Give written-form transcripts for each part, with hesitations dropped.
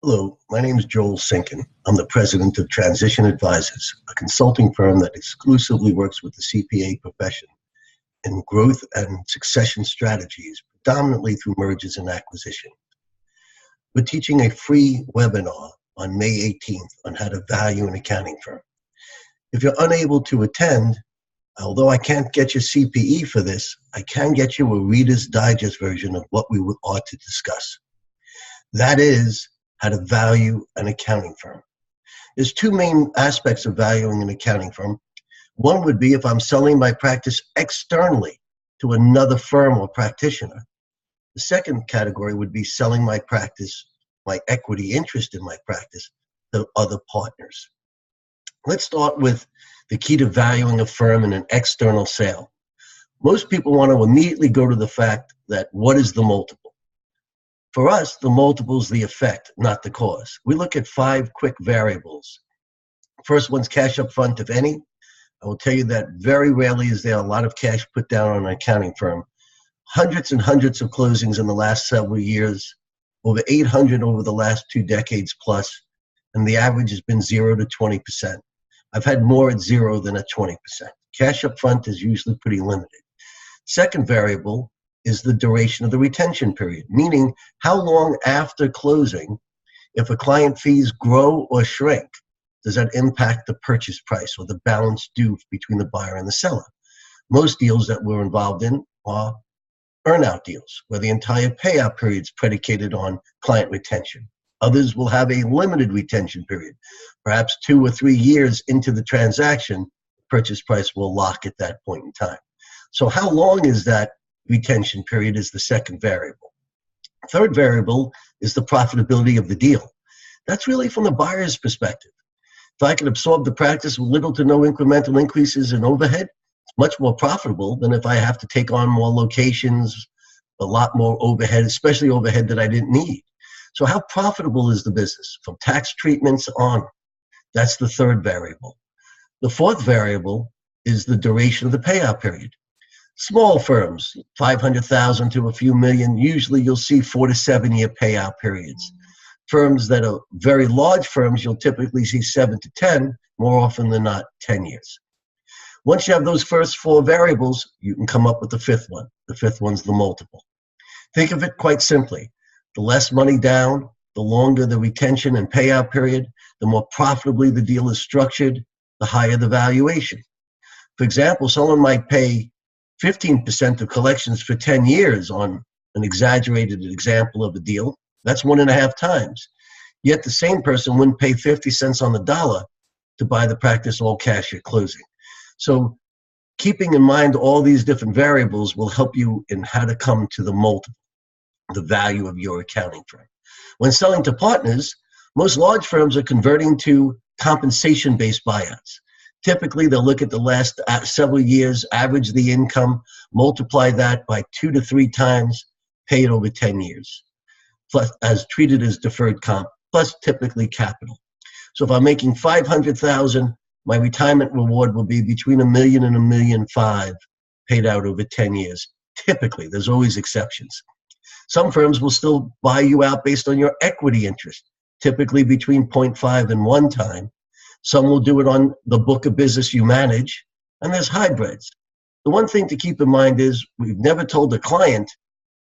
Hello, my name is Joel Sinkin. I'm the president of Transition Advisors, a consulting firm that exclusively works with the CPA profession in growth and succession strategies, predominantly through mergers and acquisition. We're teaching a free webinar on May 18th on how to value an accounting firm. If you're unable to attend, although I can't get you CPE for this, I can get you a Reader's Digest version of what we are to discuss. That is, how to value an accounting firm. There's two main aspects of valuing an accounting firm. One would be if I'm selling my practice externally to another firm or practitioner. The second category would be selling my practice, my equity interest in my practice, to other partners. Let's start with the key to valuing a firm in an external sale. Most people want to immediately go to the fact that what is the multiple? For us, the multiple is the effect, not the cause. We look at 5 quick variables. First one's cash up front, if any. I will tell you that very rarely is there a lot of cash put down on an accounting firm. Hundreds and hundreds of closings in the last several years, over 800 over the last 2 decades plus, and the average has been 0 to 20%. I've had more at 0 than at 20%. Cash up front is usually pretty limited. Second variable is the duration of the retention period, meaning how long after closing, if a client fees grow or shrink, does that impact the purchase price or the balance due between the buyer and the seller? Most deals that we're involved in are earn-out deals, where the entire payout period is predicated on client retention. Others will have a limited retention period. Perhaps 2 or 3 years into the transaction, purchase price will lock at that point in time. So how long is that retention period is the second variable. Third variable is the profitability of the deal. That's really from the buyer's perspective. If I can absorb the practice with little to no incremental increases in overhead, it's much more profitable than if I have to take on more locations, a lot more overhead, especially overhead that I didn't need. So how profitable is the business? From tax treatments on. That's the third variable. The fourth variable is the duration of the payout period. Small firms, 500,000 to a few million, usually you'll see 4 to 7 year payout periods. Firms that are very large firms, you'll typically see 7 to 10, more often than not, 10 years. Once you have those first 4 variables, you can come up with the fifth one. The fifth one's the multiple. Think of it quite simply. The less money down, the longer the retention and payout period, the more profitably the deal is structured, the higher the valuation. For example, someone might pay 15% of collections for 10 years on an exaggerated example of a deal. That's 1.5 times. Yet the same person wouldn't pay 50 cents on the dollar to buy the practice all cash at closing. So keeping in mind all these different variables will help you in how to come to the multiple, the value of your accounting firm. When selling to partners, most large firms are converting to compensation-based buyouts. Typically, they'll look at the last several years, average the income, multiply that by 2 to 3 times, pay it over 10 years, plus as treated as deferred comp, plus typically capital. So if I'm making $500,000, my retirement reward will be between $1 million and $1.5 million, paid out over 10 years. Typically, there's always exceptions. Some firms will still buy you out based on your equity interest, typically between 0.5 and 1 time. Some will do it on the book of business you manage, and there's hybrids. The one thing to keep in mind is we've never told the client,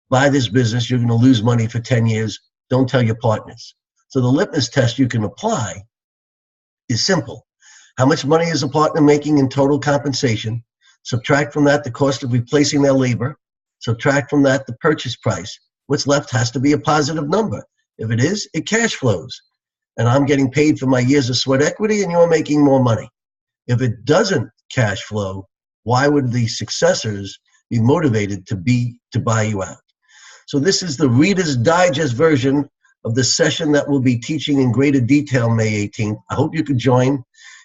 buy this business, you're going to lose money for 10 years. Don't tell your partners. So the litmus test you can apply is simple. How much money is a partner making in total compensation? Subtract from that the cost of replacing their labor. Subtract from that the purchase price. What's left has to be a positive number. If it is, it cash flows. And I'm getting paid for my years of sweat equity and you're making more money. If it doesn't cash flow, why would the successors be motivated to buy you out? So this is the Reader's Digest version of the session that we'll be teaching in greater detail May 18th. I hope you could join.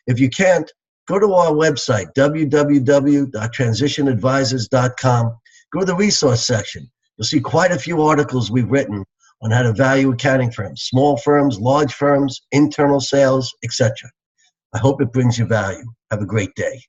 If you can't, go to our website, www.transitionadvisors.com. Go to the resource section. You'll see quite a few articles we've written on how to value accounting firms, small firms, large firms, internal sales, etc. I hope it brings you value. Have a great day.